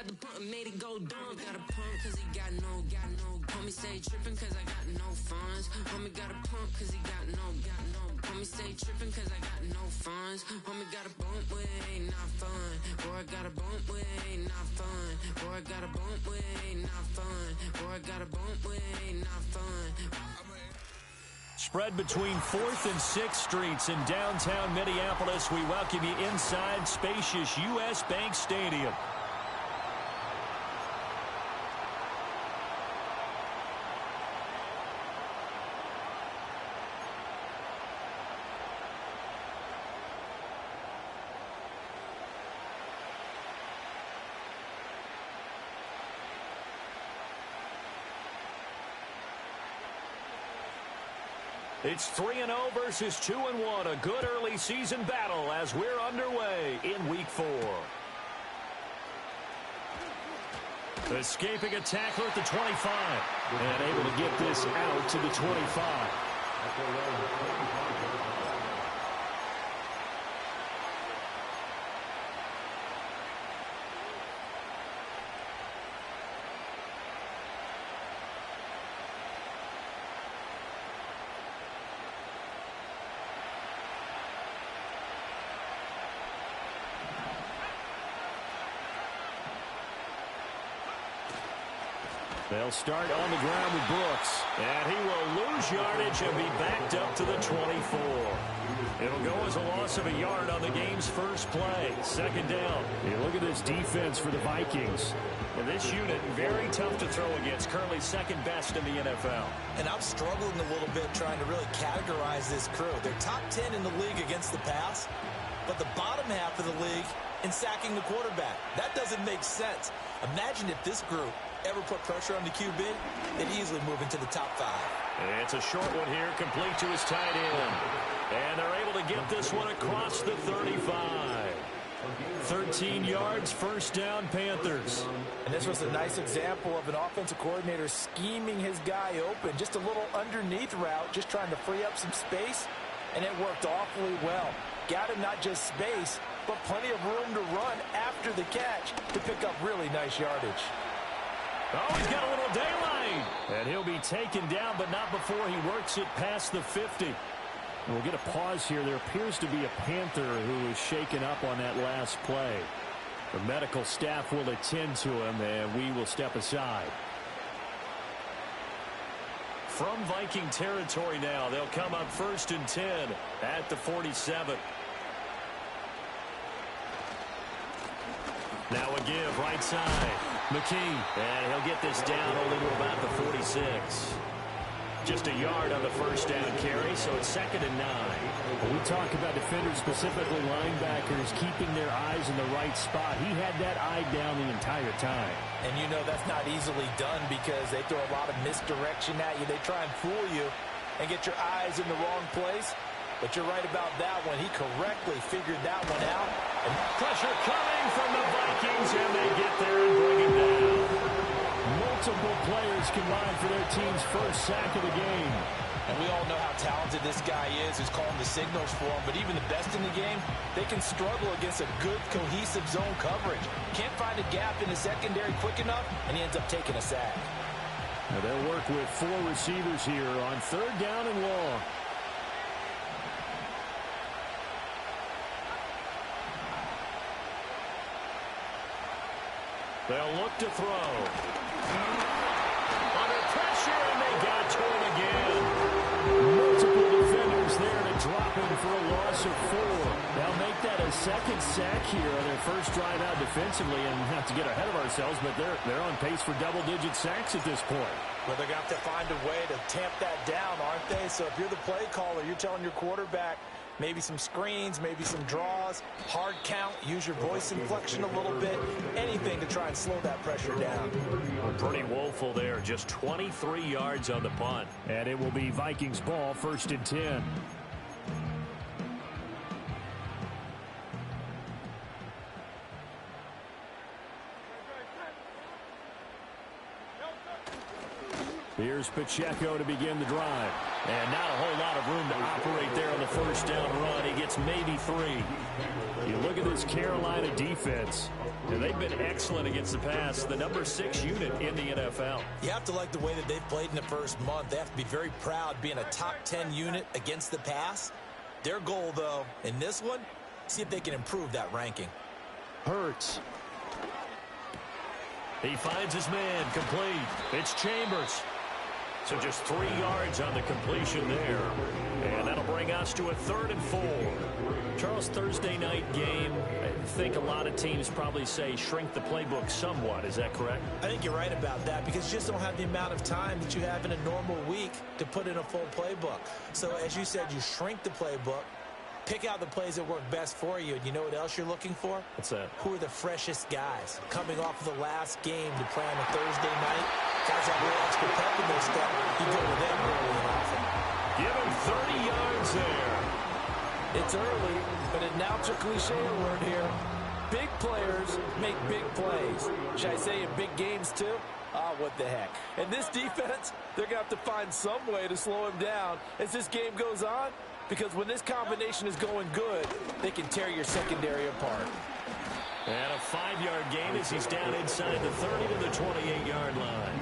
Grab the pump and made it go dumb. Got a pump cause he got no. Homie say trippin' cause I got no funds. Homie got a pump cause he got no. Homie say trippin' cause I got no funds. Homie got a bump with it ain't not fun. Boy, I got a bump with it ain't not fun. Boy, I got a bump with it ain't not fun. Boy, I got a bump with it ain't not fun. Spread between 4th and 6th Streets in downtown Minneapolis. We welcome you inside spacious U.S. Bank Stadium. It's 3-0 versus 2-1, a good early season battle as we're underway in Week 4. Escaping a tackler at the 25 and able to get this out to the 25. They'll start on the ground with Brooks. And he will lose yardage and be backed up to the 24. It'll go as a loss of a yard on the game's first play. Second down. You look at this defense for the Vikings. And this unit, very tough to throw against. Currently second best in the NFL. And I'm struggling a little bit trying to really categorize this crew. They're top 10 in the league against the pass, but the bottom half of the league in sacking the quarterback. That doesn't make sense. Imagine if this group ever put pressure on the QB, they'd easily move into the top 5. It's a short one here, complete to his tight end. And they're able to get this one across the 35. 13 yards, first down, Panthers. And this was a nice example of an offensive coordinator scheming his guy open. Just a little underneath route, just trying to free up some space, and it worked awfully well. Got him not just space, but plenty of room to run after the catch to pick up really nice yardage. Oh, he's got a little daylight. And he'll be taken down, but not before he works it past the 50. And we'll get a pause here. There appears to be a Panther who is shaken up on that last play. The medical staff will attend to him, and we will step aside. From Viking territory now, they'll come up 1st and 10 at the 47. Now a give, right side. McKee, and he'll get this down only to about the 46. Just a yard on the first down carry, so it's 2nd and 9. When we talk about defenders, specifically linebackers, keeping their eyes in the right spot. He had that eye down the entire time. And you know that's not easily done because they throw a lot of misdirection at you. They try and fool you and get your eyes in the wrong place. But you're right about that one. He correctly figured that one out. And pressure coming from the Vikings, and they get there and bring him down. Multiple players combined for their team's first sack of the game. And we all know how talented this guy is who's calling the signals for him. But even the best in the game, they can struggle against a good, cohesive zone coverage. Can't find a gap in the secondary quick enough, and he ends up taking a sack. Now they'll work with 4 receivers here on 3rd down and long. They'll look to throw. Under pressure, and they got to him again. Multiple defenders there to drop him for a loss of 4. They'll make that a 2nd sack here on their first drive out defensively, and have to get ahead of ourselves, but they're on pace for double-digit sacks at this point. Well, they're going to have to find a way to tamp that down, aren't they? So if you're the play caller, you're telling your quarterback, maybe some screens, maybe some draws, hard count, use your voice inflection a little bit, anything to try and slow that pressure down. Pretty woeful there, just 23 yards on the punt. And it will be Vikings ball, 1st and 10. Here's Pacheco to begin the drive. And not a whole lot of room to operate there on the first down run. He gets maybe 3. You look at this Carolina defense, and they've been excellent against the pass. The number 6 unit in the NFL. You have to like the way that they've played in the first month. They have to be very proud being a top 10 unit against the pass. Their goal, though, in this one, see if they can improve that ranking. Hurts. He finds his man, complete. It's Chambers. So just 3 yards on the completion there. And that'll bring us to a 3rd and 4. Charles, Thursday night game, I think a lot of teams probably say shrink the playbook somewhat. Is that correct? I think you're right about that because you just don't have the amount of time that you have in a normal week to put in a full playbook. So as you said, you shrink the playbook, pick out the plays that work best for you, and you know what else you're looking for? What's that? Who are the freshest guys coming off of the last game to play on a Thursday night? Guys have real extra pep in their step. You go with them early and often. Give him 30 yards there. It's early, but it now to cliche alert here. Big players make big plays. Should I say in big games too? Ah, what the heck. And this defense, they're going to have to find some way to slow him down as this game goes on. Because when this combination is going good, they can tear your secondary apart. And a 5-yard gain as he's down inside the 30 to the 28-yard line.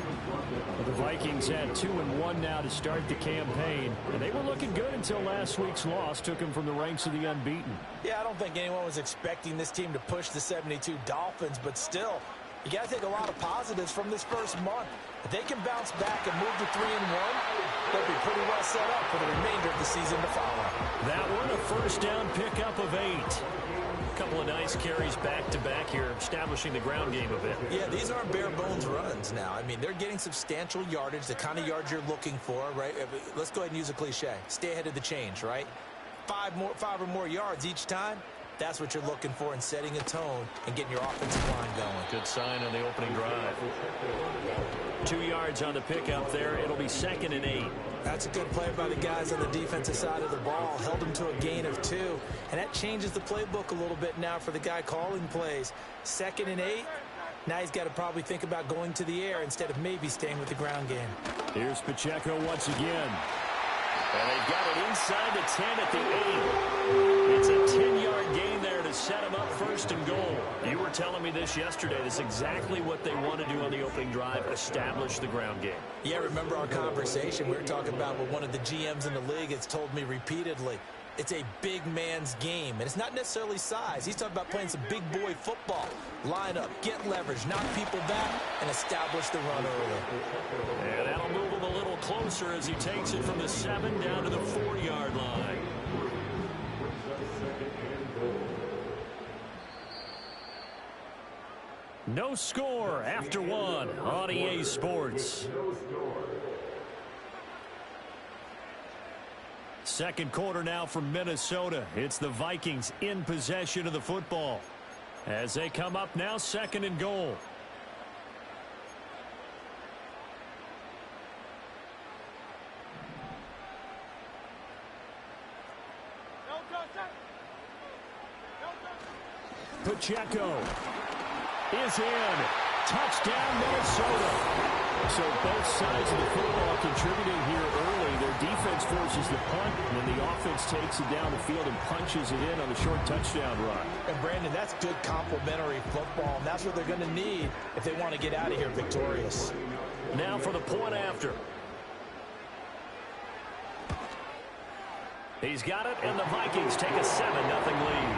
Well, the Vikings had 2-1 now to start the campaign. And they were looking good until last week's loss took them from the ranks of the unbeaten. Yeah, I don't think anyone was expecting this team to push the 72 Dolphins, but still, you got to take a lot of positives from this first month. If they can bounce back and move to 3-1, they'll be pretty well set up for the remainder of the season to follow. That one, a first down pickup of 8. A couple of nice carries back-to-back here, establishing the ground game a bit. Yeah, these aren't bare-bones runs now. I mean, they're getting substantial yardage, the kind of yards you're looking for, right? Let's go ahead and use a cliche. Stay ahead of the change, right? 5 or more yards each time. That's what you're looking for in setting a tone and getting your offensive line going. Good sign on the opening drive. 2 yards on the pickup there. It'll be 2nd and 8. That's a good play by the guys on the defensive side of the ball. Held them to a gain of 2. And that changes the playbook a little bit now for the guy calling plays. 2nd and 8. Now he's got to probably think about going to the air instead of maybe staying with the ground game. Here's Pacheco once again. And they've got it inside the 10 at the 8. It's a 10-yard gain there to set them up 1st and goal. You were telling me this yesterday. This is exactly what they want to do on the opening drive, establish the ground game. Yeah, remember our conversation? We were talking about what one of the GMs in the league has told me repeatedly. It's a big man's game, and it's not necessarily size. He's talking about playing some big boy football. Line up, get leverage, knock people back, and establish the run early. And that'll move him a little closer as he takes it from the 7 down to the 4-yard line. No score after 1 on EA Sports. Second quarter now from Minnesota. It's the Vikings in possession of the football as they come up now 2nd and goal. Pacheco is in. Touchdown, Minnesota. So both sides of the football contributing here early. Their defense forces the punt, and then the offense takes it down the field and punches it in on the short touchdown run. And, Brandon, that's good complementary football, and that's what they're going to need if they want to get out of here victorious. Now for the point after. He's got it, and the Vikings take a 7-0 lead.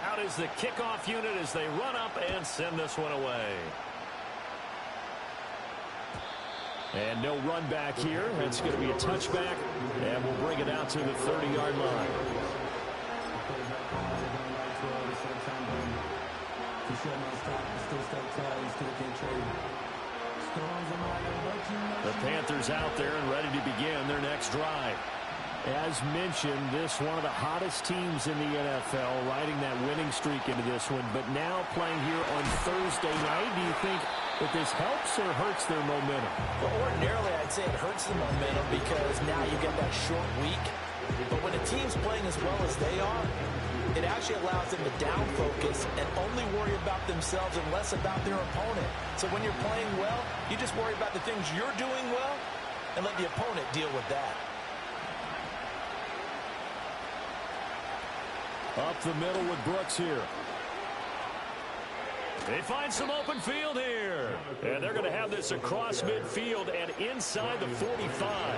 Out is the kickoff unit as they run up and send this one away. And no run back here. It's going to be a touchback, and we'll bring it out to the 30-yard line. The Panthers out there and ready to begin their next drive. As mentioned, this one of the hottest teams in the NFL, riding that winning streak into this one, but now playing here on Thursday night. Do you think that this helps or hurts their momentum? Well, ordinarily, I'd say it hurts the momentum because now you get that short week. But when a team's playing as well as they are, it actually allows them to down focus and only worry about themselves and less about their opponent. So when you're playing well, you just worry about the things you're doing well and let the opponent deal with that. Up the middle with Brooks here. They find some open field here. And they're going to have this across midfield and inside the 45.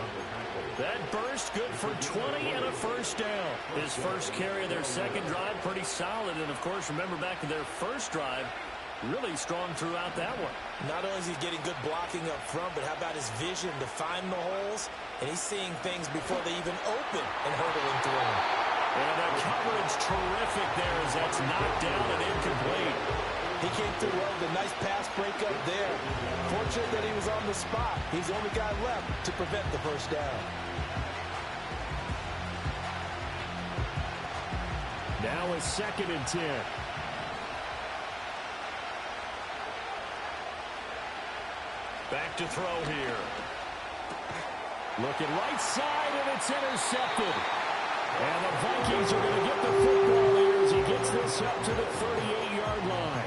That burst good for 20 and a first down. His first carry of their second drive, pretty solid. And, of course, remember back to their first drive, really strong throughout that one. Not only is he getting good blocking up front, but how about his vision to find the holes? And he's seeing things before they even open and hurdling through them. And the coverage terrific there as that's knocked down and incomplete. He came through well with a nice pass breakup there. Fortunate that he was on the spot. He's the only guy left to prevent the first down. Now a 2nd and 10. Back to throw here. Looking right side, and it's intercepted. And the Vikings are going to get the football here as he gets this up to the 38-yard line.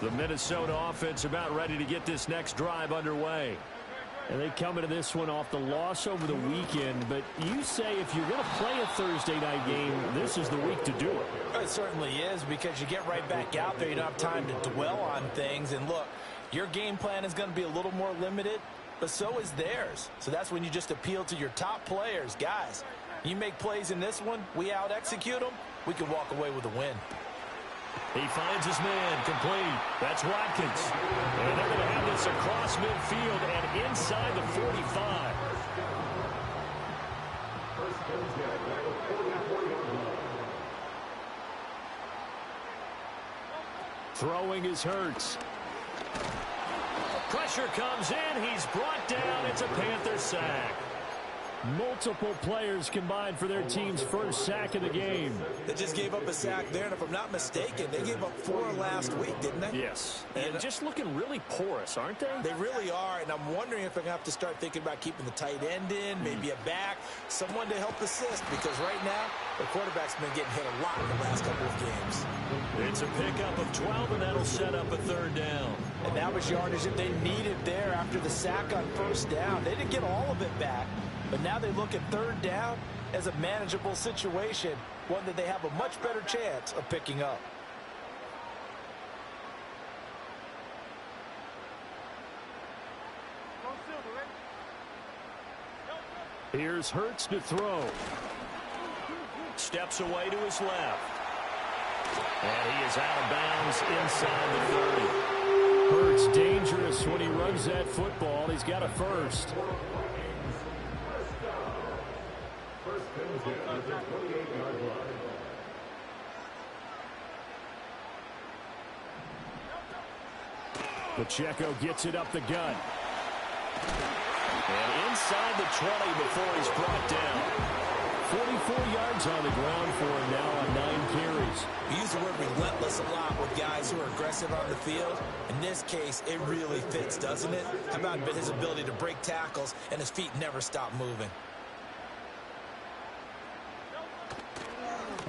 The Minnesota offense about ready to get this next drive underway. And they come into this one off the loss over the weekend. But you say if you're going to play a Thursday night game, this is the week to do it. It certainly is, because you get right back out there. You don't have time to dwell on things. And look, your game plan is going to be a little more limited, but so is theirs. So that's when you just appeal to your top players. Guys, you make plays in this one, we out-execute them, we can walk away with a win. He finds his man complete. That's Watkins. And they're going to have this across midfield and inside the 45. Throwing is Hurts. Pressure comes in. He's brought down. It's a Panther sack. Multiple players combined for their team's first sack of the game. They just gave up a sack there, and if I'm not mistaken, they gave up 4 last week, didn't they? Yes. And just looking really porous, aren't they? They really are, and I'm wondering if they're going to have to start thinking about keeping the tight end in, maybe a back, someone to help assist, because right now, the quarterback's been getting hit a lot in the last couple of games. It's a pickup of 12, and that'll set up a 3rd down. And that was yardage that they needed there after the sack on first down. They didn't get all of it back, but now they look at 3rd down as a manageable situation, one that they have a much better chance of picking up. Here's Hurts to throw. Steps away to his left. And he is out of bounds inside the 30. Hurts dangerous when he runs that football. He's got a first. Pacheco gets it up the gut. And inside the 20 before he's brought down. 44 yards on the ground for him now on 9 carries. We use the word relentless a lot with guys who are aggressive on the field. In this case, it really fits, doesn't it? How about his ability to break tackles and his feet never stop moving?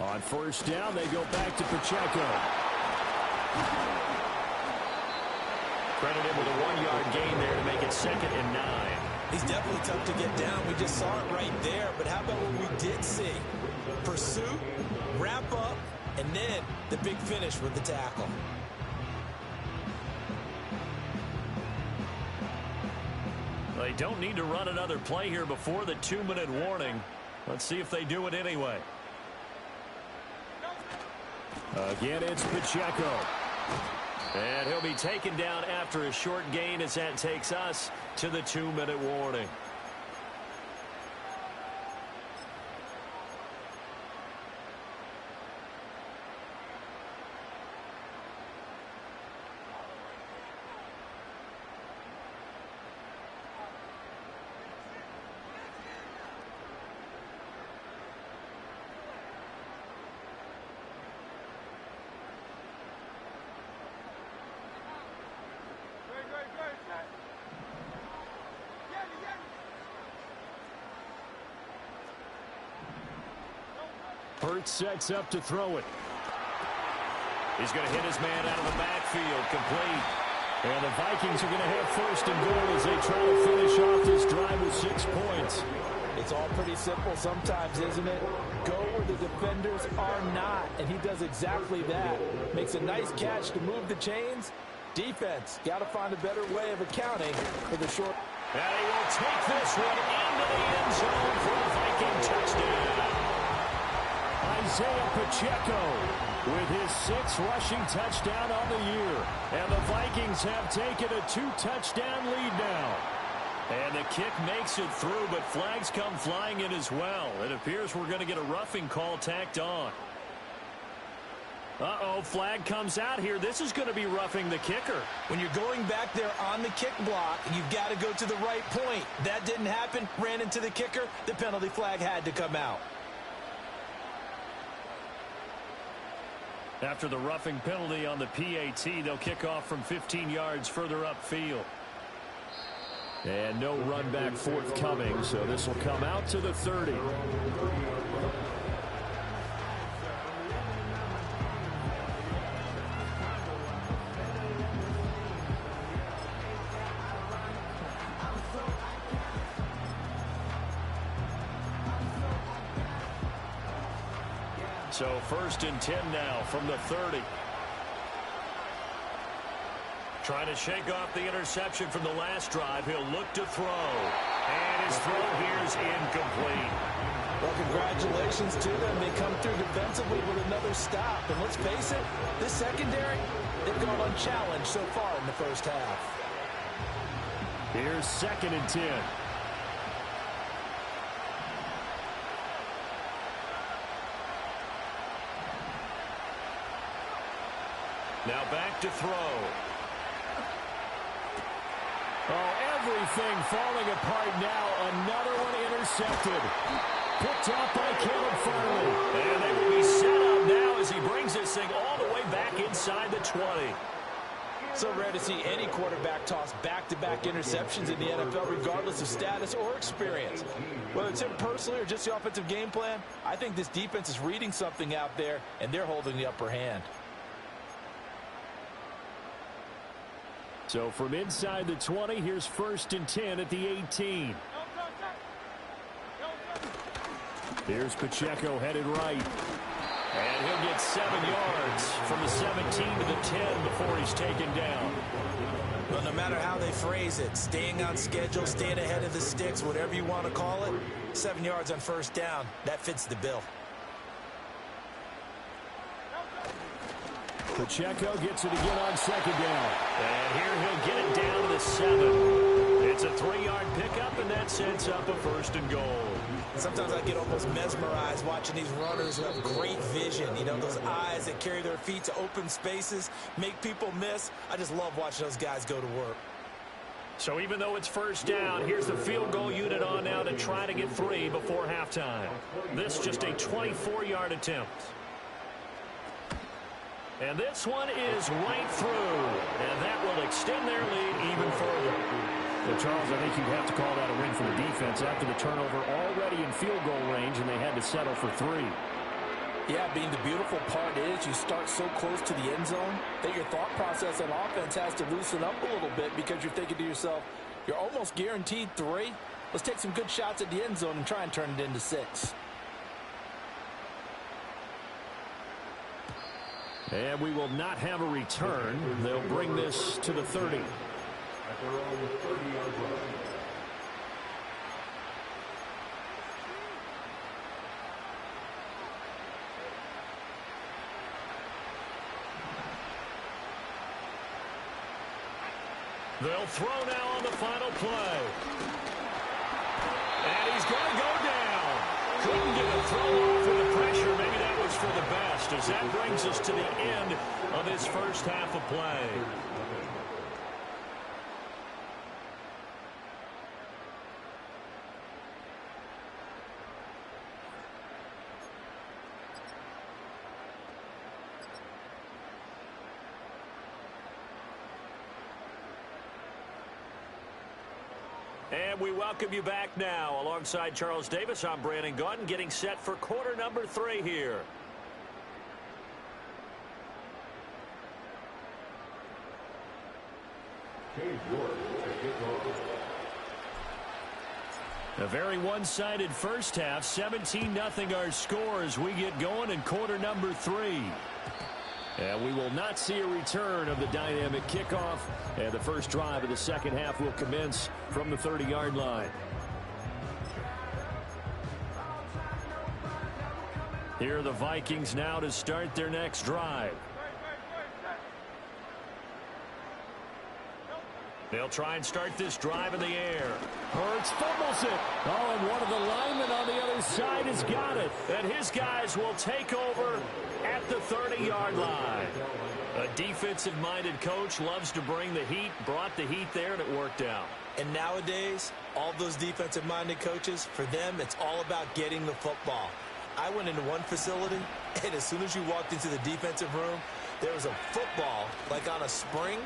On first down, they go back to Pacheco. Credit him with a 1-yard gain there to make it 2nd and 9. He's definitely tough to get down. We just saw it right there. But how about what we did see? Pursuit, wrap up, and then the big finish with the tackle. They don't need to run another play here before the 2-minute warning. Let's see if they do it anyway. Again, it's Pacheco. And he'll be taken down after a short gain as that takes us to the 2-minute warning. Hurt sets up to throw it. He's going to hit his man out of the backfield, complete. And the Vikings are going to have first and goal as they try to finish off this drive with 6 points. It's all pretty simple sometimes, isn't it? Go where the defenders are not, and he does exactly that. Makes a nice catch to move the chains. Defense, got to find a better way of accounting for the short. And he will take this one into the end zone for a Viking touchdown. Isaiah Pacheco with his 6th rushing touchdown on the year. And the Vikings have taken a 2-touchdown lead now. And the kick makes it through, but flags come flying in as well. It appears we're going to get a roughing call tacked on. Uh-oh, flag comes out here. This is going to be roughing the kicker. When you're going back there on the kick block, you've got to go to the right point. That didn't happen. Ran into the kicker. The penalty flag had to come out. After the roughing penalty on the PAT, they'll kick off from 15 yards further upfield. And no run back forthcoming, so this will come out to the 30. So 1st and 10 now from the 30. Trying to shake off the interception from the last drive. He'll look to throw. And his throw here is incomplete. Well, congratulations to them. They come through defensively with another stop. And let's face it, this secondary, they've gone unchallenged so far in the first half. Here's 2nd and 10. Now back to throw. Oh, everything falling apart now. Another one intercepted. Picked up by Caleb Farley. And they will be set up now as he brings this thing all the way back inside the 20. So rare to see any quarterback toss back-to-back interceptions in the NFL, regardless of status or experience. Whether it's him personally or just the offensive game plan, I think this defense is reading something out there, and they're holding the upper hand. So from inside the 20, here's 1st and 10 at the 18. Here's Pacheco headed right. And he'll get 7 yards from the 17 to the 10 before he's taken down. Well, no matter how they phrase it, staying on schedule, staying ahead of the sticks, whatever you want to call it, 7 yards on 1st down, that fits the bill. Pacheco gets it again on 2nd down. And here he'll get it down to the 7. It's a 3-yard pickup, and that sets up a 1st and goal. Sometimes I get almost mesmerized watching these runners who have great vision. You know, those eyes that carry their feet to open spaces, make people miss. I just love watching those guys go to work. So even though it's 1st down, here's the field goal unit on now to try to get 3 before halftime. This just a 24-yard attempt. And this one is right through. And that will extend their lead even further. Well, Charles, I think you'd have to call that a win for the defense after the turnover already in field goal range, and they had to settle for 3. Yeah, being the beautiful part is you start so close to the end zone that your thought process on offense has to loosen up a little bit because you're thinking to yourself, you're almost guaranteed 3. Let's take some good shots at the end zone and try and turn it into 6. And we will not have a return. They'll bring this to the 30. They'll throw now on the final play. And he's going to go down. Couldn't get a throw off with the pressure. Maybe that was for the best, as that brings us to the end of this first half of play. And we welcome you back now. Alongside Charles Davis, I'm Brandon Gaudin, getting set for quarter number 3 here. A very one-sided first half. 17-0 our score as we get going in quarter number 3. And we will not see a return of the dynamic kickoff. And the first drive of the second half will commence from the 30-yard line. Here are the Vikings now to start their next drive. They'll try and start this drive in the air. Hurts fumbles it. Oh, and one of the linemen on the other side has got it. And his guys will take over at the 30-yard line. A defensive-minded coach loves to bring the heat, brought the heat there, and it worked out. And nowadays, all those defensive-minded coaches, for them, it's all about getting the football. I went into one facility, and as soon as you walked into the defensive room, there was a football, like on a spring,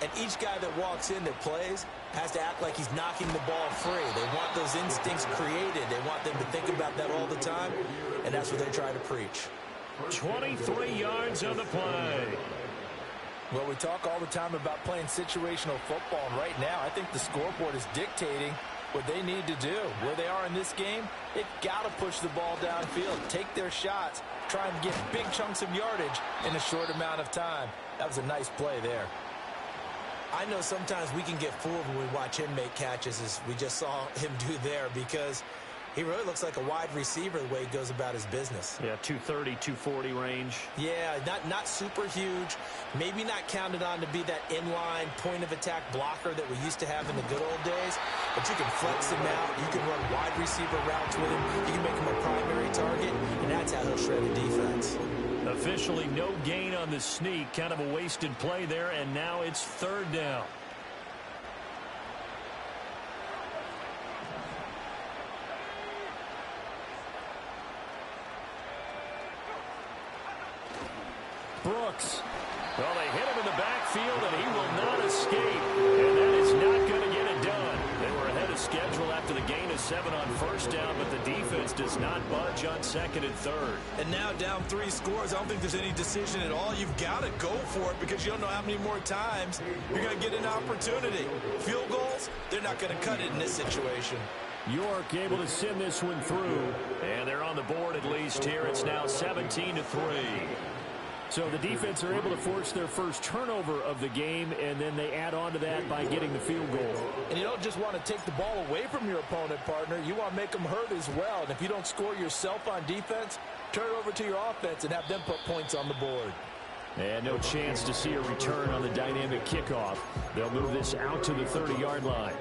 and each guy that walks in that plays has to act like he's knocking the ball free. They want those instincts created. They want them to think about that all the time, and that's what they try to preach. 23 yards on the play. Well, we talk all the time about playing situational football, and right now I think the scoreboard is dictating what they need to do. Where they are in this game, they've got to push the ball downfield, take their shots, try and get big chunks of yardage in a short amount of time. That was a nice play there. I know sometimes we can get fooled when we watch him make catches, as we just saw him do there, because he really looks like a wide receiver the way he goes about his business. Yeah, 230, 240 range. Yeah, not super huge. Maybe not counted on to be that inline point-of-attack blocker that we used to have in the good old days. But you can flex him out. You can run wide receiver routes with him. You can make him a primary target, and that's how he'll shred a defense. Officially no gain on the sneak. Kind of a wasted play there, and now it's third down. Brooks. Well, they hit him in the backfield, and he will not escape. And that is not going to get it done. They were ahead of schedule after the gain of 7 on first down, but the defense does not budge on second and third. And now down 3 scores. I don't think there's any decision at all. You've got to go for it because you don't know how many more times you're going to get an opportunity. Field goals, they're not going to cut it in this situation. York able to send this one through. And they're on the board at least here. It's now 17-3. So the defense are able to force their first turnover of the game, and then they add on to that by getting the field goal. And you don't just want to take the ball away from your opponent, partner. You want to make them hurt as well. And if you don't score yourself on defense, turn it over to your offense and have them put points on the board. And no chance to see a return on the dynamic kickoff. They'll move this out to the 30-yard line.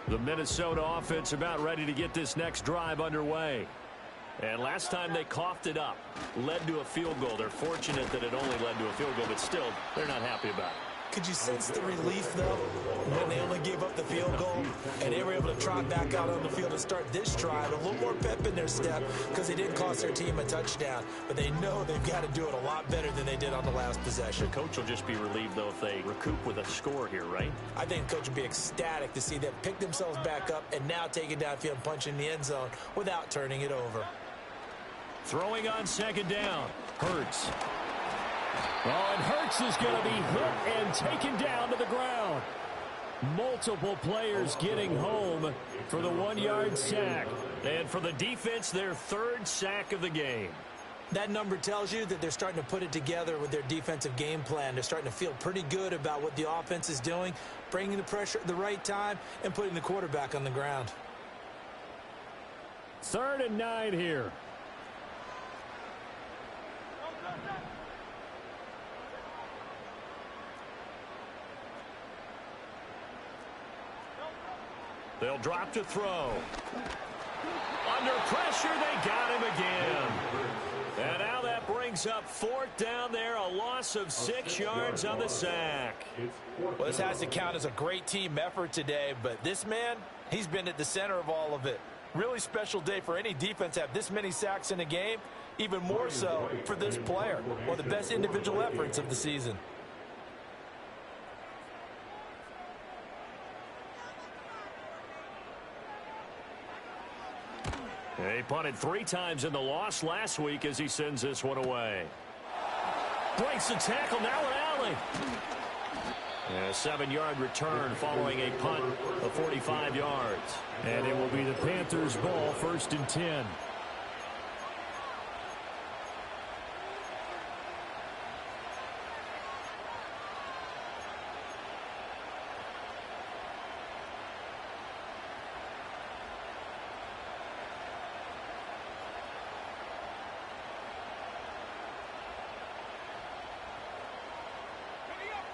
The Minnesota offense about ready to get this next drive underway. And last time they coughed it up, led to a field goal. They're fortunate that it only led to a field goal, but still, they're not happy about it. Could you sense the relief, though, when they only gave up the field goal and they were able to trot back out on the field and start this drive? A little more pep in their step because they didn't cost their team a touchdown, but they know they've got to do it a lot better than they did on the last possession. The coach will just be relieved, though, if they recoup with a score here, right? I think the coach would be ecstatic to see them pick themselves back up and now take it downfield and punch in the end zone without turning it over. Throwing on second down, Hurts. Oh, and Hurts is going to be hit and taken down to the ground. Multiple players getting home for the 1-yard sack. And for the defense, their third sack of the game. That number tells you that they're starting to put it together with their defensive game plan. They're starting to feel pretty good about what the offense is doing, bringing the pressure at the right time, and putting the quarterback on the ground. 3rd and 9 here. They'll drop to throw. Under pressure, they got him again. And now that brings up 4th down there, a loss of 6 yards on the sack. Well, this has to count as a great team effort today, but this man, he's been at the center of all of it. Really special day for any defense to have this many sacks in a game. Even more so for this player. One of the best individual efforts of the season. He punted 3 times in the loss last week as he sends this one away. Breaks the tackle, now an alley. A 7-yard return following a punt of 45 yards. And it will be the Panthers' ball, 1st and 10.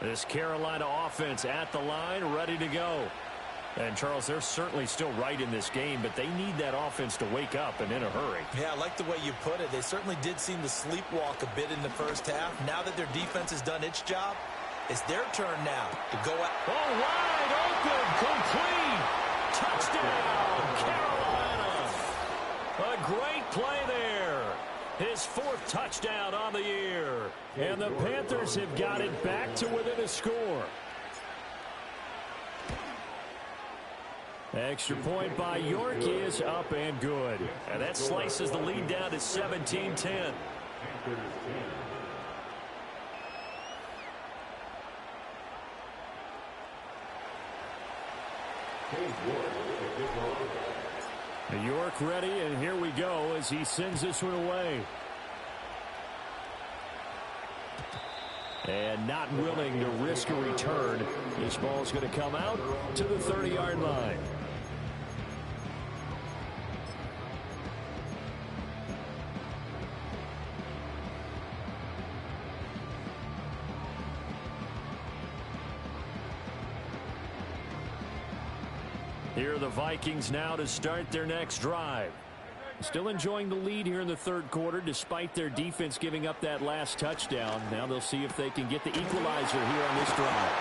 This Carolina offense at the line, ready to go. And, Charles, they're certainly still right in this game, but they need that offense to wake up and in a hurry. Yeah, I like the way you put it. They certainly did seem to sleepwalk a bit in the first half. Now that their defense has done its job, it's their turn now to go out. Oh, wide open, complete. Touchdown, Carolina. A great play there. His 4th touchdown on the year. And the Panthers have got it back to within a score. Extra point by York is up and good. And that slices the lead down to 17-10. York ready, and here we go as he sends this one away. And not willing to risk a return. This ball's going to come out to the 30-yard line. Here are the Vikings now to start their next drive. Still enjoying the lead here in the 3rd quarter despite their defense giving up that last touchdown. Now they'll see if they can get the equalizer here on this drive.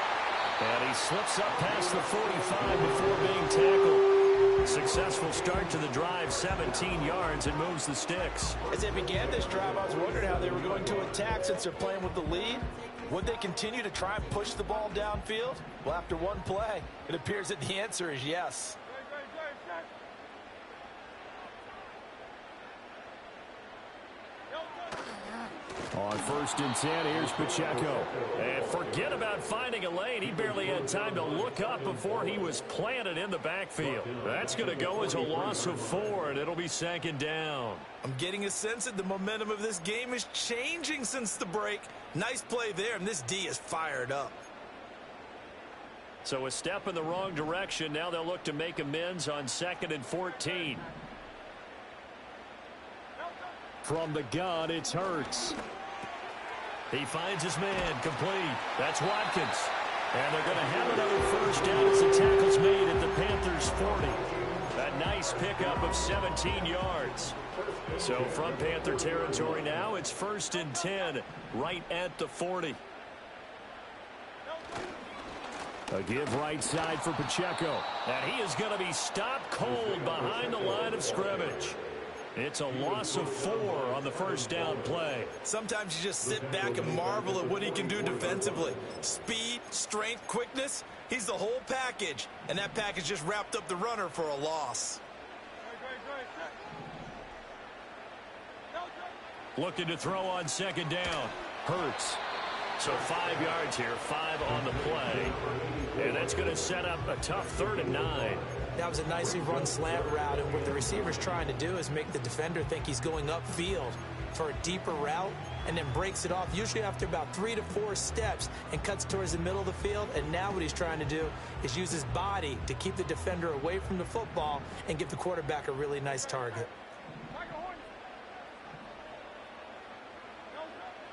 And he slips up past the 45 before being tackled. Successful start to the drive, 17 yards, and moves the sticks. As they began this drive, I was wondering how they were going to attack since they're playing with the lead. Would they continue to try and push the ball downfield? Well, after one play, it appears that the answer is yes. On 1st and 10, here's Pacheco. And forget about finding a lane. He barely had time to look up before he was planted in the backfield. That's going to go as a loss of 4, and it'll be 2nd down. I'm getting a sense that the momentum of this game is changing since the break. Nice play there, and this D is fired up. So a step in the wrong direction. Now they'll look to make amends on 2nd and 14. From the gun, it's Hurts. He finds his man, complete. That's Watkins. And they're going to have another 1st down as the tackle's made at the Panthers' 40. A nice pickup of 17 yards. So from Panther territory now, it's 1st and 10, right at the 40. A give right side for Pacheco. And he is going to be stopped cold behind the line of scrimmage. It's a loss of 4 on the 1st down play. Sometimes you just sit back and marvel at what he can do defensively. Speed, strength, quickness, he's the whole package. And that package just wrapped up the runner for a loss. Looking to throw on 2nd down. Hurts. So 5 yards here, 5 on the play. And that's going to set up a tough 3rd and 9. That was a nicely run slant route, and what the receiver's trying to do is make the defender think he's going upfield for a deeper route and then breaks it off, usually after about 3 to 4 steps, and cuts towards the middle of the field. And now what he's trying to do is use his body to keep the defender away from the football and give the quarterback a really nice target.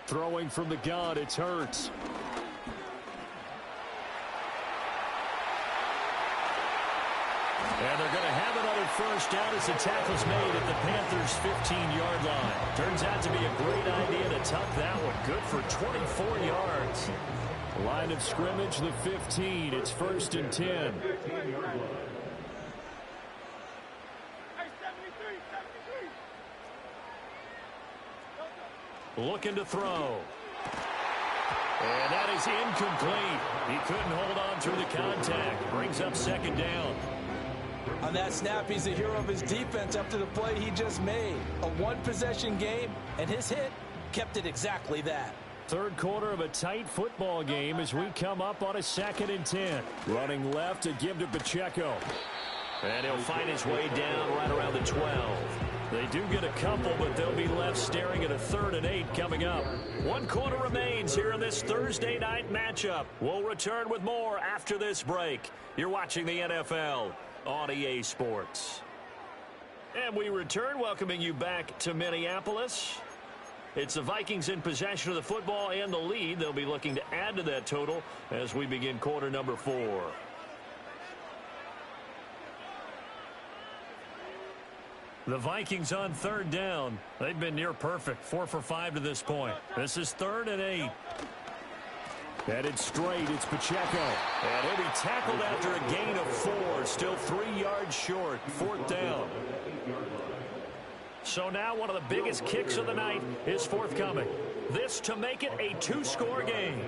Throwing from the gun, it's Hurts. And they're going to have another 1st down as the tackle's made at the Panthers' 15-yard line. Turns out to be a great idea to tuck that one. Good for 24 yards. Line of scrimmage, the 15. It's 1st and 10. looking to throw. And that is incomplete. He couldn't hold on through the contact. Brings up second down. On that snap, he's the hero of his defense after the play he just made. A one-possession game, and his hit kept it exactly that. Third quarter of a tight football game as we come up on a 2nd and 10. Running left to give to Pacheco. And he'll find his way down right around the 12. They do get a couple, but they'll be left staring at a 3rd and 8 coming up. 1 quarter remains here in this Thursday night matchup. We'll return with more after this break. You're watching the NFL on EA Sports. And we return, welcoming you back to Minneapolis. It's the Vikings in possession of the football and the lead. They'll be looking to add to that total as we begin quarter number 4. The Vikings on 3rd down. They've been near perfect, 4 for 5 to this point. This is 3rd and 8. Headed straight, it's Pacheco. And he'll be tackled after a gain of 4. Still 3 yards short. 4th down. So now one of the biggest kicks of the night is forthcoming. This to make it a 2-score game.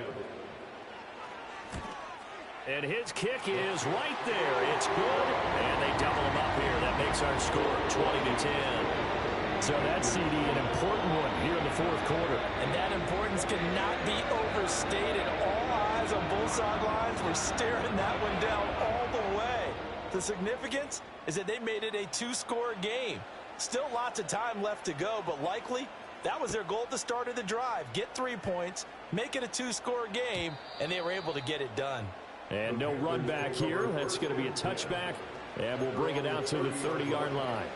And his kick is right there. It's good. And they double him up here. That makes our score 20-10. So that's, CD, an important one here in the 4th quarter. And that importance cannot be overstated. All eyes on both sidelines were staring that one down all the way. The significance is that they made it a 2-score game. Still lots of time left to go, but likely that was their goal at the start of the drive. Get 3 points, make it a 2-score game, and they were able to get it done. And no run back here. That's going to be a touchback, and we'll bring it out to the 30-yard line.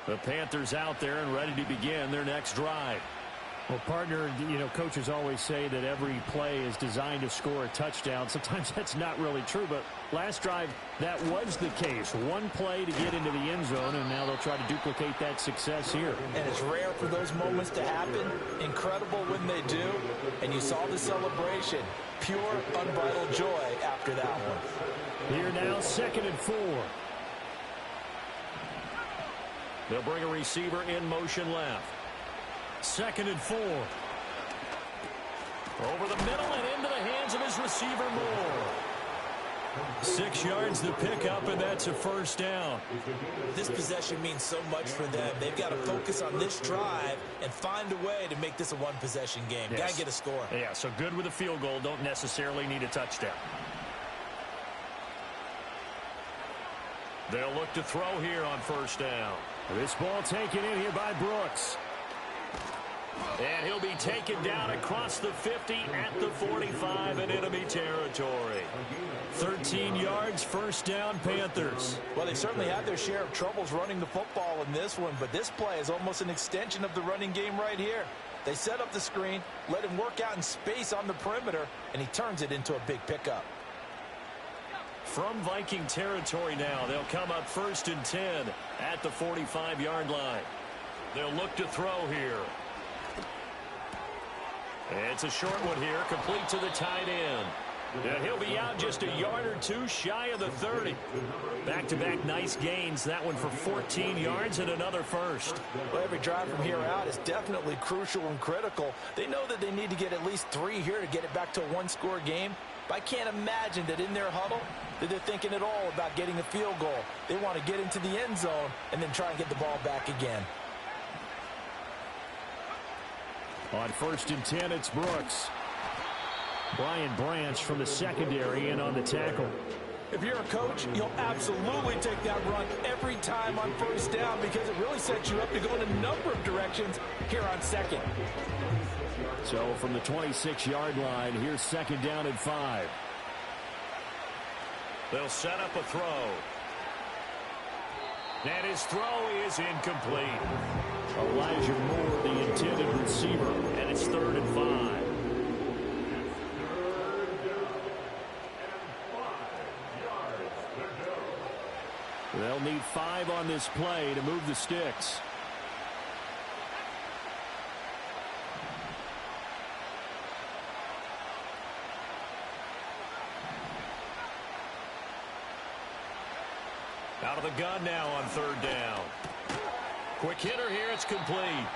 The Panthers out there and ready to begin their next drive. Well, partner, coaches always say that every play is designed to score a touchdown. Sometimes that's not really true, but last drive, that was the case. One play to get into the end zone, and now they'll try to duplicate that success here. And it's rare for those moments to happen. Incredible when they do. And you saw the celebration. Pure, unbridled joy after that one. Here now, 2nd and 4. They'll bring a receiver in motion left. 2nd and 4. Over the middle and into the hands of his receiver Moore. 6 yards to pick up, and that's a 1st down. This possession means so much for them. They've got to focus on this drive and find a way to make this a one-possession game. Yes. Got to get a score. Yeah, so good with a field goal. Don't necessarily need a touchdown. They'll look to throw here on 1st down. This ball taken in here by Brooks. And he'll be taken down across the 50 at the 45 in enemy territory. 13 yards, 1st down, Panthers. Well, they certainly had their share of troubles running the football in this one, but this play is almost an extension of the running game right here. They set up the screen, let him work out in space on the perimeter, and he turns it into a big pickup. From Viking territory now, they'll come up 1st and 10 at the 45-yard line. They'll look to throw here. It's a short one here, complete to the tight end. And he'll be out just a yard or 2 shy of the 30. Back-to-back nice gains. That one for 14 yards and another 1st. Well, every drive from here out is definitely crucial and critical. They know that they need to get at least 3 here to get it back to a 1-score game. But I can't imagine that in their huddle that they're thinking at all about getting a field goal. They want to get into the end zone and then try and get the ball back again. On 1st and 10, it's Brooks. Brian Branch from the secondary in on the tackle. If you're a coach, you'll absolutely take that run every time on 1st down because it really sets you up to go in a number of directions here on 2nd. So from the 26-yard line, here's 2nd down and 5. They'll set up a throw. And his throw is incomplete. Elijah Moore, the intended receiver. And it's 3rd and 5. They'll need 5 on this play to move the sticks. Out of the gun now on third down. Quick hitter here. It's complete.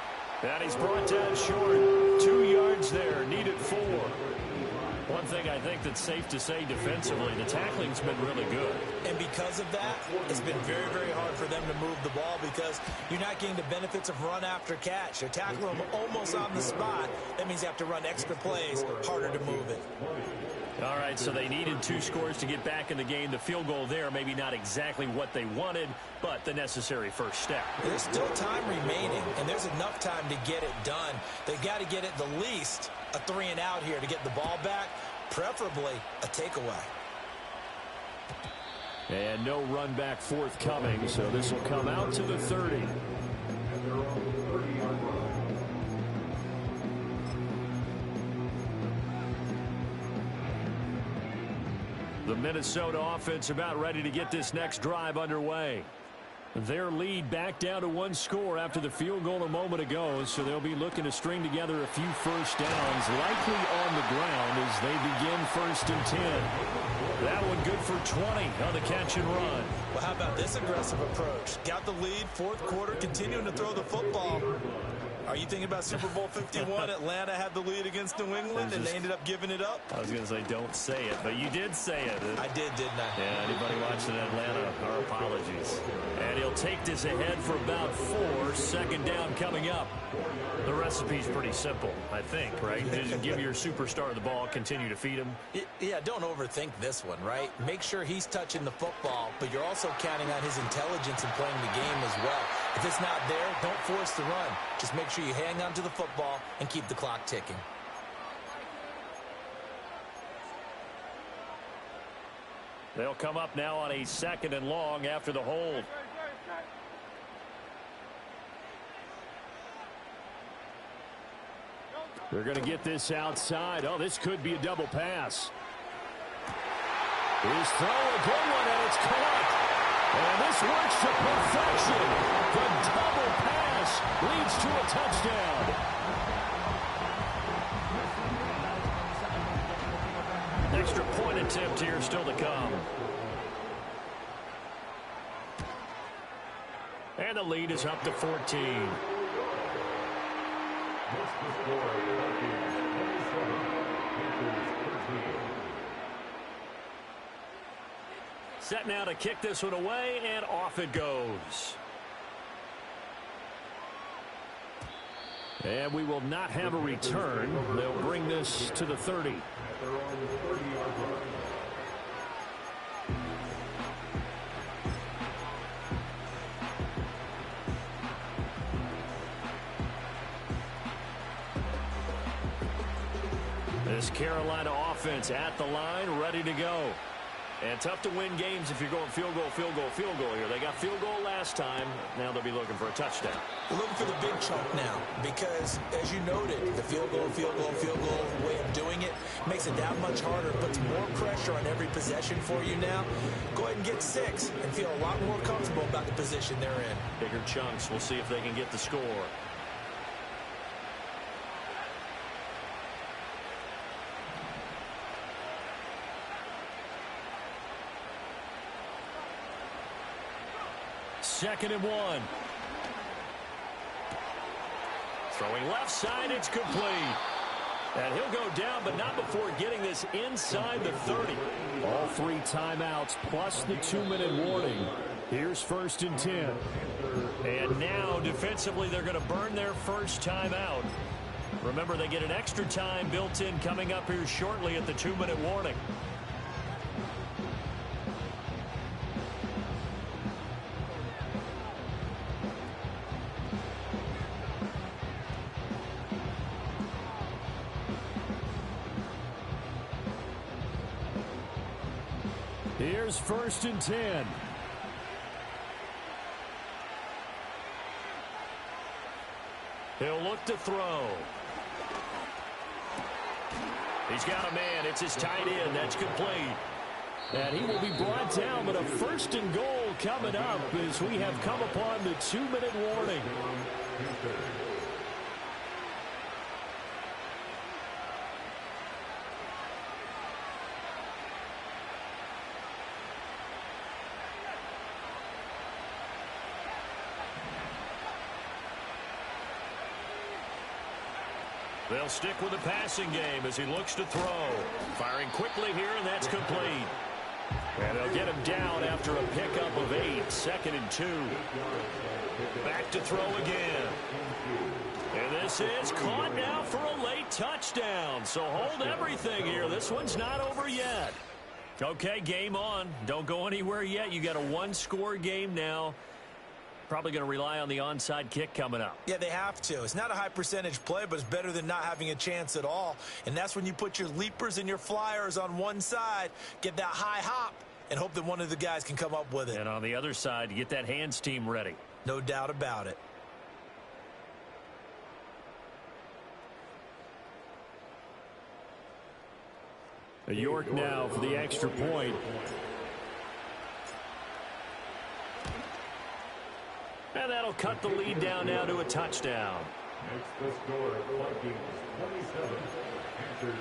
And he's brought down short. 2 yards there. Needed 4. One thing I think that's safe to say defensively, the tackling's been really good. And because of that, it's been very, very hard for them to move the ball because you're not getting the benefits of run after catch. They're tackling them almost on the spot. That means you have to run extra plays, harder to move it. All right, so they needed 2 scores to get back in the game. The field goal there, maybe not exactly what they wanted, but the necessary first step. There's still time remaining, and there's enough time to get it done. They've got to get it the least a 3 and out here to get the ball back, preferably a takeaway. And no run back forthcoming, so this will come out to the 30. The Minnesota offense about ready to get this next drive underway. Their lead back down to 1 score after the field goal a moment ago, so they'll be looking to string together a few first downs, likely on the ground as they begin 1st and 10. That one good for 20 on the catch and run. Well, how about this aggressive approach? Got the lead, 4th quarter, continuing to throw the football. Are you thinking about Super Bowl 51? Atlanta had the lead against New England, and they ended up giving it up? I was going to say don't say it, but you did say it. I didn't I? Yeah, anybody watching Atlanta, our apologies. And he'll take this ahead for about 4. 2nd down coming up. The recipe's pretty simple, I think, right? Just give your superstar the ball, continue to feed him. Yeah, don't overthink this one, right? Make sure he's touching the football, but you're also counting on his intelligence in playing the game as well. If it's not there, don't force the run. Just make sure you hang on to the football and keep the clock ticking. They'll come up now on a 2nd and long after the hold. They're going to get this outside. Oh, this could be a double pass. His throw, a good one, and it's caught. And this works to perfection. The double pass leads to a touchdown. Extra point attempt here still to come. And the lead is up to 14. Set now to kick this one away, and off it goes. And we will not have a return. They'll bring this to the 30. This Carolina offense at the line, ready to go. And tough to win games if you're going field goal, field goal, field goal here. They got field goal last time. Now they'll be looking for a touchdown. They're looking for the big chunk now because, as you noted, the field goal way of doing it makes it that much harder, puts more pressure on every possession for you now. Go ahead and get 6 and feel a lot more comfortable about the position they're in. Bigger chunks. We'll see if they can get the score. Second and 1. Throwing left side, it's complete. And he'll go down, but not before getting this inside the 30. All 3 timeouts plus the 2-minute warning. Here's 1st and 10. And now, defensively, they're going to burn their first timeout. Remember, they get an extra time built in coming up here shortly at the 2-minute warning. Here's 1st and 10. He'll look to throw. He's got a man. It's his tight end. That's complete. And he will be brought down, but a 1st and goal coming up as we have come upon the 2-minute warning. They'll stick with the passing game as he looks to throw. Firing quickly here, and that's complete. And they'll get him down after a pickup of 8, 2nd and 2. Back to throw again. And this is caught now for a late touchdown. So hold everything here. This one's not over yet. Okay, game on. Don't go anywhere yet. You got a one-score game now. Probably going to rely on the onside kick coming up. Yeah, they have to. It's not a high percentage play, but it's better than not having a chance at all. And that's when you put your leapers and your flyers on one side, get that high hop, and hope that one of the guys can come up with it. And on the other side, you get that hands team ready. No doubt about it. York now for the extra point. And that'll cut the lead down now to a touchdown. Next the score, Vikings 27, Panthers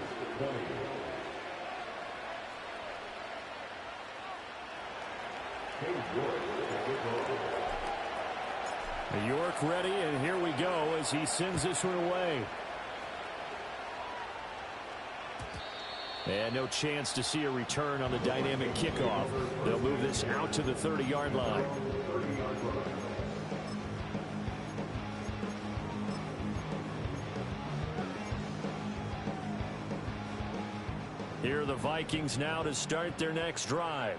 20. York ready, and here we go as he sends this one away. And no chance to see a return on the dynamic kickoff. They'll move this out to the 30-yard line. Here are the Vikings now to start their next drive.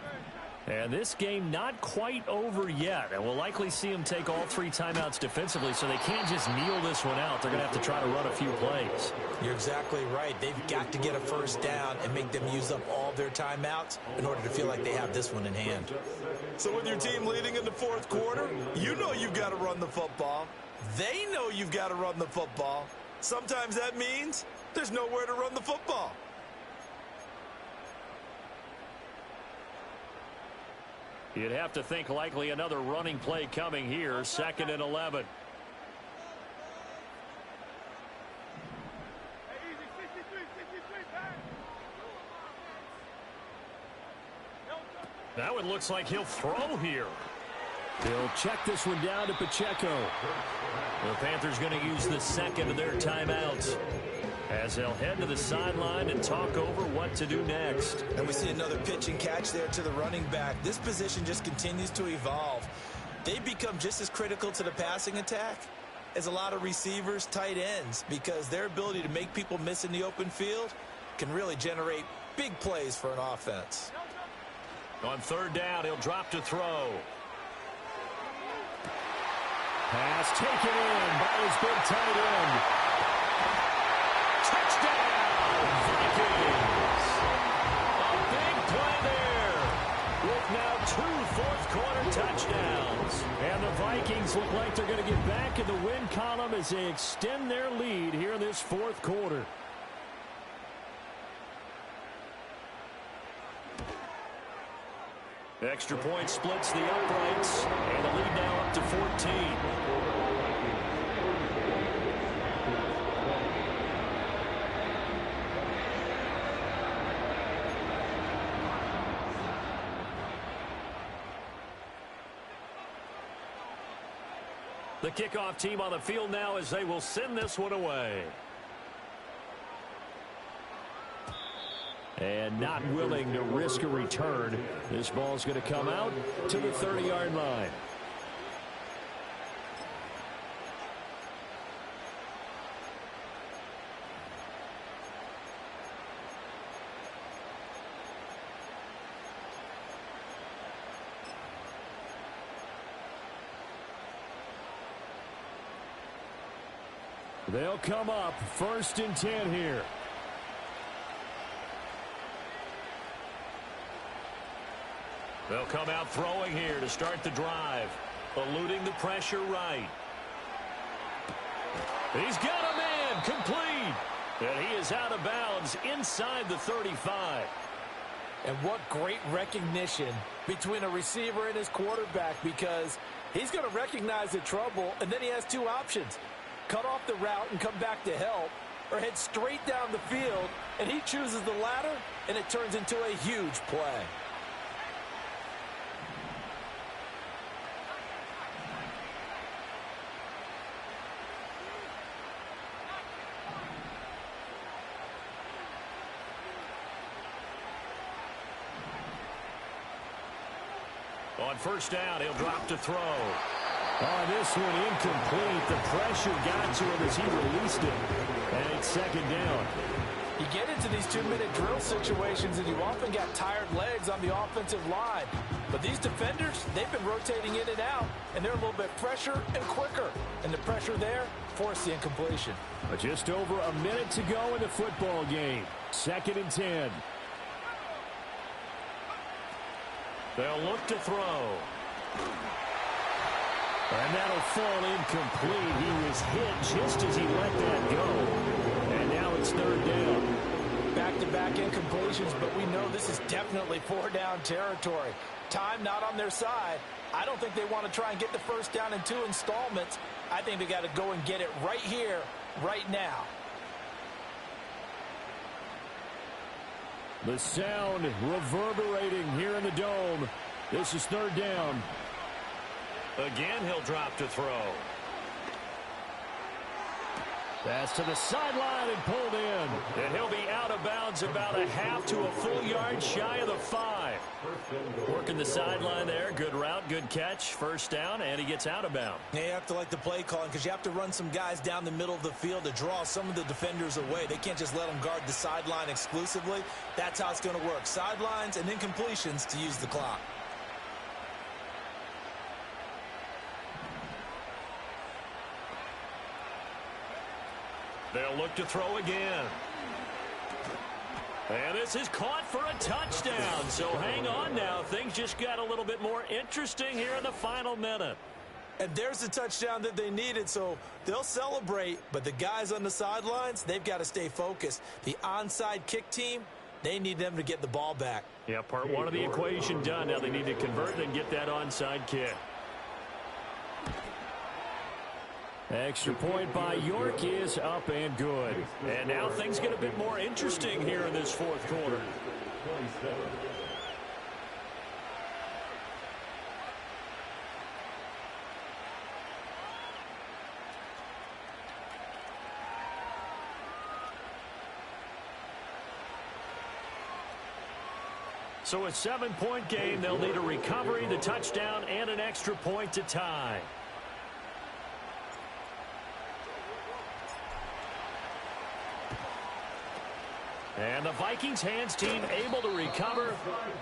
And this game not quite over yet. And we'll likely see them take all 3 timeouts defensively, so they can't just kneel this one out. They're going to have to try to run a few plays. You're exactly right. They've got to get a first down and make them use up all their timeouts in order to feel like they have this one in hand. So with your team leading in the fourth quarter, you know you've got to run the football. They know you've got to run the football. Sometimes that means there's nowhere to run the football. You'd have to think likely another running play coming here, 2nd and 11. That one looks like he'll throw here. They'll check this one down to Pacheco. The Panthers going to use the 2nd of their timeouts as they'll head to the sideline and talk over what to do next. And we see another pitch and catch there to the running back. This position just continues to evolve. They become just as critical to the passing attack as a lot of receivers, tight ends, because their ability to make people miss in the open field can really generate big plays for an offense. On 3rd down, he'll drop to throw. Pass taken in by his big tight end. Touchdown, Vikings! A big play there with now 2 fourth-quarter touchdowns. And the Vikings look like they're going to get back in the win column as they extend their lead here in this 4th quarter. Extra point splits the uprights, and the lead now up to 14. The kickoff team on the field now as they will send this one away. And not willing to risk a return. This ball's going to come out to the 30-yard line. They'll come up 1st and 10 here. They'll come out throwing here to start the drive. Eluding the pressure right. He's got a man complete. And he is out of bounds inside the 35. And what great recognition between a receiver and his quarterback, because he's going to recognize the trouble, and then he has 2 options. Cut off the route and come back to help, or head straight down the field, and he chooses the latter, and it turns into a huge play. On first down, he'll drop to throw. Oh, this one incomplete. The pressure got to him as he released it. And it's second down. You get into these 2-minute drill situations, and you often got tired legs on the offensive line. But these defenders, they've been rotating in and out, and they're a little bit fresher and quicker. And the pressure there forced the incompletion. But just over a minute to go in the football game. 2nd and 10. They'll look to throw. And that'll fall incomplete. He was hit just as he let that go. And now it's 3rd down. Back-to-back incompletions, but we know this is definitely 4-down territory. Time not on their side. I don't think they want to try and get the first down in 2 installments. I think they got to go and get it right here, right now. The sound reverberating here in the dome. This is 3rd down. Again, he'll drop to throw. Pass to the sideline and pulled in. And he'll be out of bounds about a half to a full yard shy of the 5. Working the sideline there. Good route, good catch. First down, and he gets out of bounds. Yeah, you have to like the play calling because you have to run some guys down the middle of the field to draw some of the defenders away. They can't just let them guard the sideline exclusively. That's how it's going to work. Sidelines and incompletions to use the clock. They'll look to throw again. And this is caught for a touchdown. So hang on now. Things just got a little bit more interesting here in the final minute. And there's the touchdown that they needed, so they'll celebrate. But the guys on the sidelines, they've got to stay focused. The onside kick team, they need them to get the ball back. Yeah, part 1 of the equation done. Now they need to convert and get that onside kick. Extra point by York is up and good. And now things get a bit more interesting here in this 4th quarter. 27. So a 7-point game. They'll need a recovery, the touchdown, and an extra point to tie. And the Vikings hands team able to recover,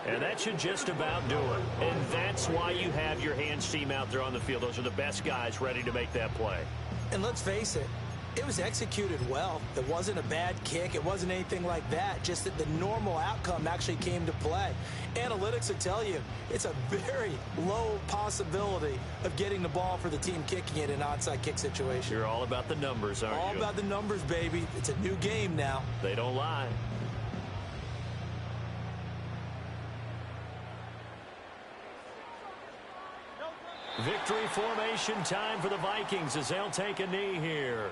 and that should just about do it. And that's why you have your hands team out there on the field. Those are the best guys ready to make that play. And let's face it, it was executed well. It wasn't a bad kick. It wasn't anything like that. Just that the normal outcome actually came to play. Analytics will tell you it's a very low possibility of getting the ball for the team kicking it in an onside kick situation. You're all about the numbers, aren't you? All about the numbers, baby. It's a new game now. They don't lie. Victory formation time for the Vikings as they'll take a knee here.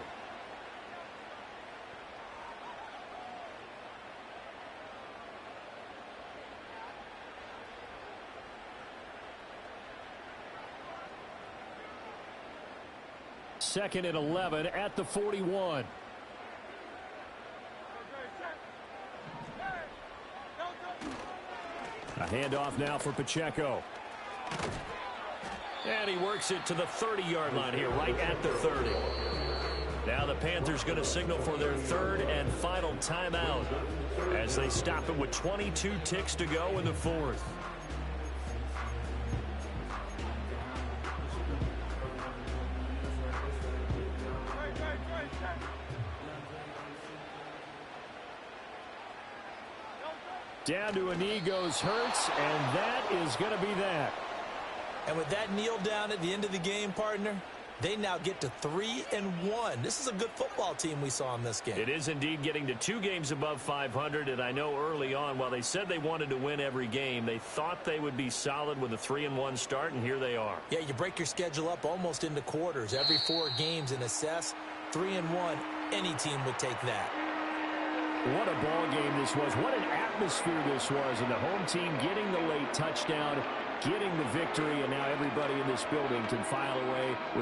Second and 11 at the 41. A handoff now for Pacheco. And he works it to the 30-yard line here, right at the 30. Now the Panthers going to signal for their 3rd and final timeout as they stop it with 22 ticks to go in the 4th. Down to a knee goes Hurts, and that is going to be that. And with that kneel down at the end of the game, partner, they now get to 3-1. This is a good football team we saw in this game. It is indeed getting to 2 games above 500, and I know early on, while they said they wanted to win every game, they thought they would be solid with a 3-1 start, and here they are. Yeah, you break your schedule up almost into quarters, every 4 games, and assess 3-1. Any team would take that. What a ball game this was. What an atmosphere this was. And the home team getting the late touchdown, getting the victory, and now everybody in this building can file away with